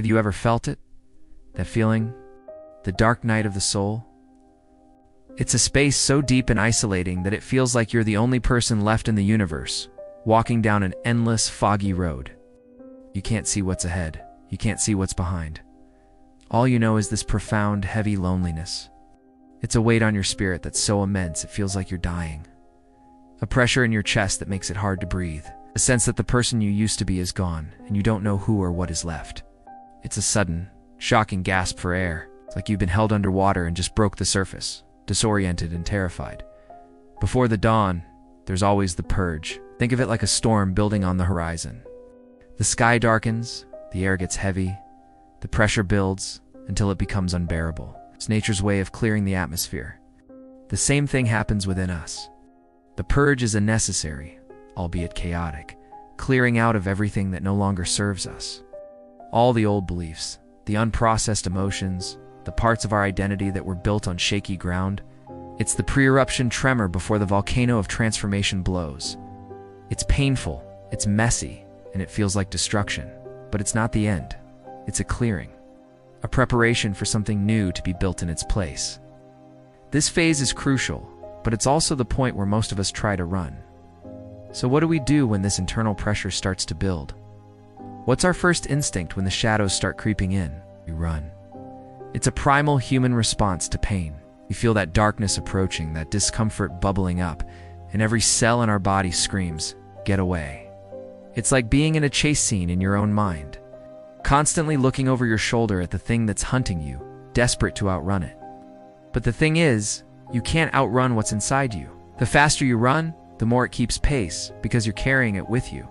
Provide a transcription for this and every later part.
Have you ever felt it? That feeling? The dark night of the soul? It's a space so deep and isolating that it feels like you're the only person left in the universe, walking down an endless, foggy road. You can't see what's ahead. You can't see what's behind. All you know is this profound, heavy loneliness. It's a weight on your spirit that's so immense it feels like you're dying. A pressure in your chest that makes it hard to breathe. A sense that the person you used to be is gone, and you don't know who or what is left. It's a sudden, shocking gasp for air. It's like you've been held underwater and just broke the surface, disoriented and terrified. Before the dawn, there's always the purge. Think of it like a storm building on the horizon. The sky darkens, the air gets heavy, the pressure builds until it becomes unbearable. It's nature's way of clearing the atmosphere. The same thing happens within us. The purge is a necessary, albeit chaotic, clearing out of everything that no longer serves us. All the old beliefs, the unprocessed emotions, the parts of our identity that were built on shaky ground. It's the pre-eruption tremor before the volcano of transformation blows. It's painful, it's messy, and it feels like destruction. But it's not the end. It's a clearing. A preparation for something new to be built in its place. This phase is crucial, but it's also the point where most of us try to run. So what do we do when this internal pressure starts to build? What's our first instinct when the shadows start creeping in? We run. It's a primal human response to pain. We feel that darkness approaching, that discomfort bubbling up, and every cell in our body screams, "Get away." It's like being in a chase scene in your own mind, constantly looking over your shoulder at the thing that's hunting you, desperate to outrun it. But the thing is, you can't outrun what's inside you. The faster you run, the more it keeps pace, because you're carrying it with you.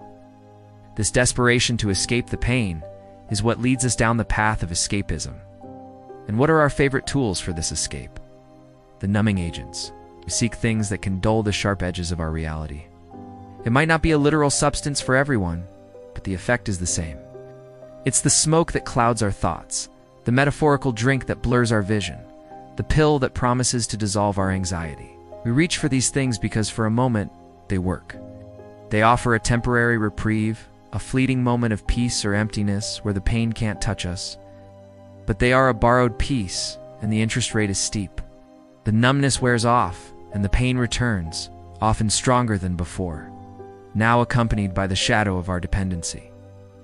This desperation to escape the pain is what leads us down the path of escapism. And what are our favorite tools for this escape? The numbing agents. We seek things that can dull the sharp edges of our reality. It might not be a literal substance for everyone, but the effect is the same. It's the smoke that clouds our thoughts, the metaphorical drink that blurs our vision, the pill that promises to dissolve our anxiety. We reach for these things because for a moment, they work. They offer a temporary reprieve, a fleeting moment of peace or emptiness where the pain can't touch us. But they are a borrowed peace, and the interest rate is steep. The numbness wears off, and the pain returns, often stronger than before, now accompanied by the shadow of our dependency.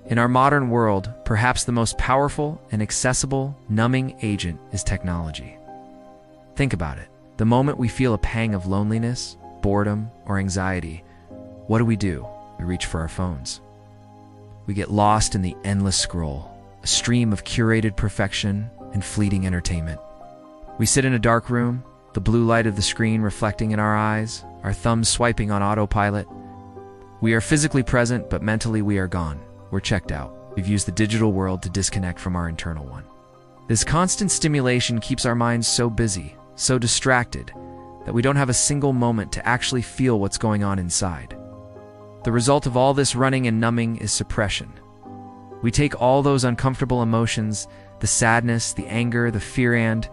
In our modern world, perhaps the most powerful and accessible numbing agent is technology. Think about it. The moment we feel a pang of loneliness, boredom, or anxiety, what do? We reach for our phones. We get lost in the endless scroll, a stream of curated perfection and fleeting entertainment. We sit in a dark room, the blue light of the screen reflecting in our eyes, our thumbs swiping on autopilot. We are physically present, but mentally we are gone. We're checked out. We've used the digital world to disconnect from our internal one. This constant stimulation keeps our minds so busy, so distracted, that we don't have a single moment to actually feel what's going on inside. The result of all this running and numbing is suppression. We take all those uncomfortable emotions, the sadness, the anger, the fear, and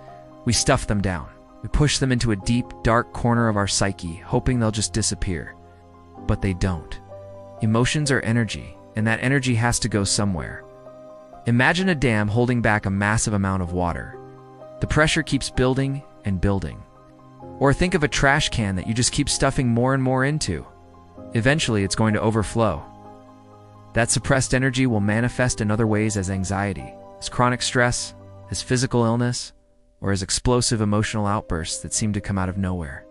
we stuff them down. We push them into a deep, dark corner of our psyche, hoping they'll just disappear. But they don't. Emotions are energy, and that energy has to go somewhere. Imagine a dam holding back a massive amount of water. The pressure keeps building and building. Or think of a trash can that you just keep stuffing more and more into. Eventually, it's going to overflow. That suppressed energy will manifest in other ways as anxiety, as chronic stress, as physical illness, or as explosive emotional outbursts that seem to come out of nowhere.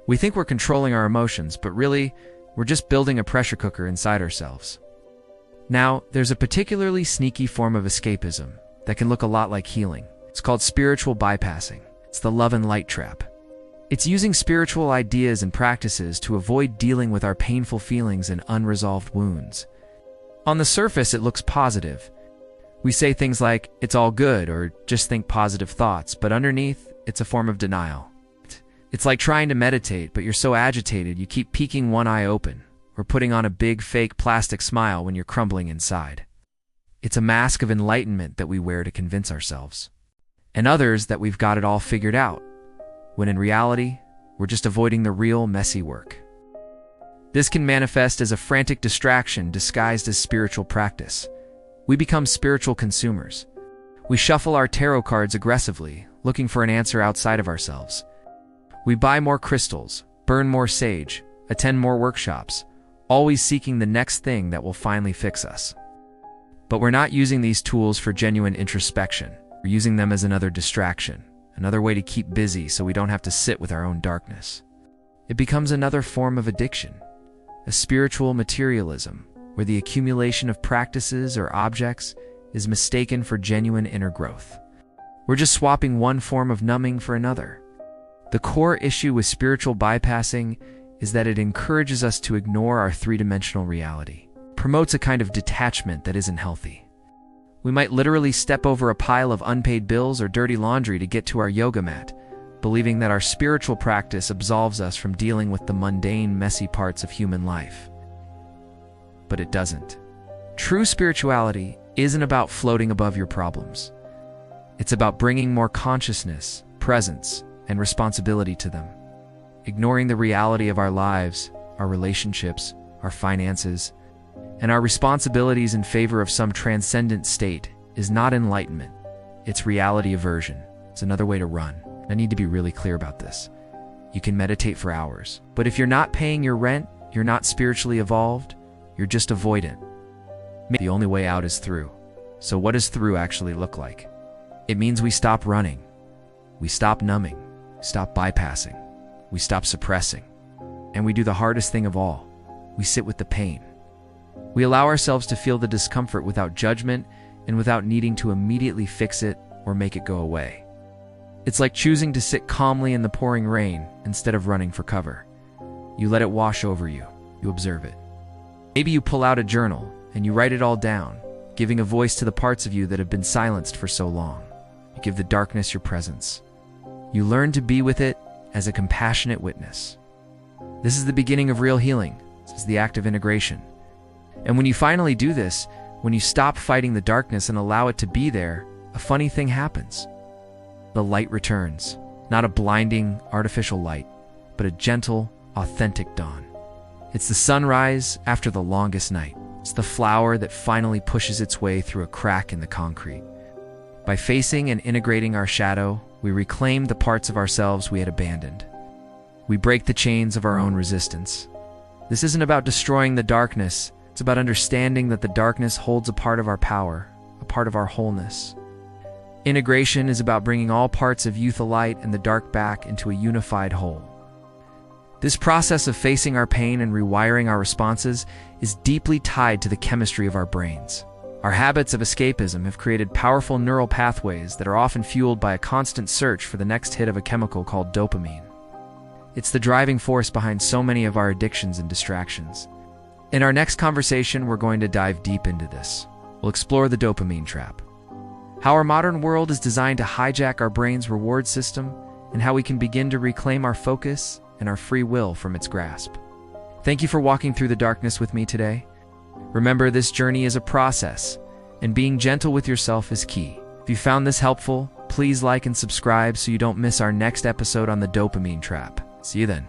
We think we're controlling our emotions, but really, we're just building a pressure cooker inside ourselves. Now, there's a particularly sneaky form of escapism that can look a lot like healing. It's called spiritual bypassing. It's the love and light trap. It's using spiritual ideas and practices to avoid dealing with our painful feelings and unresolved wounds. On the surface, it looks positive. We say things like, "It's all good," or "just think positive thoughts," but underneath, it's a form of denial. It's like trying to meditate, but you're so agitated you keep peeking one eye open, or putting on a big fake plastic smile when you're crumbling inside. It's a mask of enlightenment that we wear to convince ourselves, and others that we've got it all figured out, when in reality, we're just avoiding the real messy work. This can manifest as a frantic distraction disguised as spiritual practice. We become spiritual consumers. We shuffle our tarot cards aggressively, looking for an answer outside of ourselves. We buy more crystals, burn more sage, attend more workshops, always seeking the next thing that will finally fix us. But we're not using these tools for genuine introspection. We're using them as another distraction, another way to keep busy so we don't have to sit with our own darkness. It becomes another form of addiction, a spiritual materialism, where the accumulation of practices or objects is mistaken for genuine inner growth. We're just swapping one form of numbing for another. The core issue with spiritual bypassing is that it encourages us to ignore our three-dimensional reality, promotes a kind of detachment that isn't healthy. We might literally step over a pile of unpaid bills or dirty laundry to get to our yoga mat, believing that our spiritual practice absolves us from dealing with the mundane, messy parts of human life. But it doesn't. True spirituality isn't about floating above your problems. It's about bringing more consciousness, presence, and responsibility to them. Ignoring the reality of our lives, our relationships, our finances, and our responsibilities in favor of some transcendent state is not enlightenment. It's reality aversion. It's another way to run. I need to be really clear about this. You can meditate for hours, but if you're not paying your rent, you're not spiritually evolved, you're just avoidant. The only way out is through. So what does through actually look like? It means we stop running. We stop numbing. We stop bypassing. We stop suppressing. And we do the hardest thing of all. We sit with the pain. We allow ourselves to feel the discomfort without judgment and without needing to immediately fix it or make it go away. It's like choosing to sit calmly in the pouring rain instead of running for cover. You let it wash over you. You observe it. Maybe you pull out a journal and you write it all down, giving a voice to the parts of you that have been silenced for so long. You give the darkness your presence. You learn to be with it as a compassionate witness. This is the beginning of real healing. This is the act of integration. And when you finally do this, when you stop fighting the darkness and allow it to be there, a funny thing happens. The light returns, not a blinding, artificial light, but a gentle, authentic dawn. It's the sunrise after the longest night. It's the flower that finally pushes its way through a crack in the concrete. By facing and integrating our shadow, we reclaim the parts of ourselves we had abandoned. We break the chains of our own resistance. This isn't about destroying the darkness. It's about understanding that the darkness holds a part of our power, a part of our wholeness. Integration is about bringing all parts of youth alight and the dark back into a unified whole. This process of facing our pain and rewiring our responses is deeply tied to the chemistry of our brains. Our habits of escapism have created powerful neural pathways that are often fueled by a constant search for the next hit of a chemical called dopamine. It's the driving force behind so many of our addictions and distractions. In our next conversation, we're going to dive deep into this. We'll explore the dopamine trap, how our modern world is designed to hijack our brain's reward system, and how we can begin to reclaim our focus and our free will from its grasp. Thank you for walking through the darkness with me today. Remember, this journey is a process, and being gentle with yourself is key. If you found this helpful, please like and subscribe so you don't miss our next episode on the dopamine trap. See you then.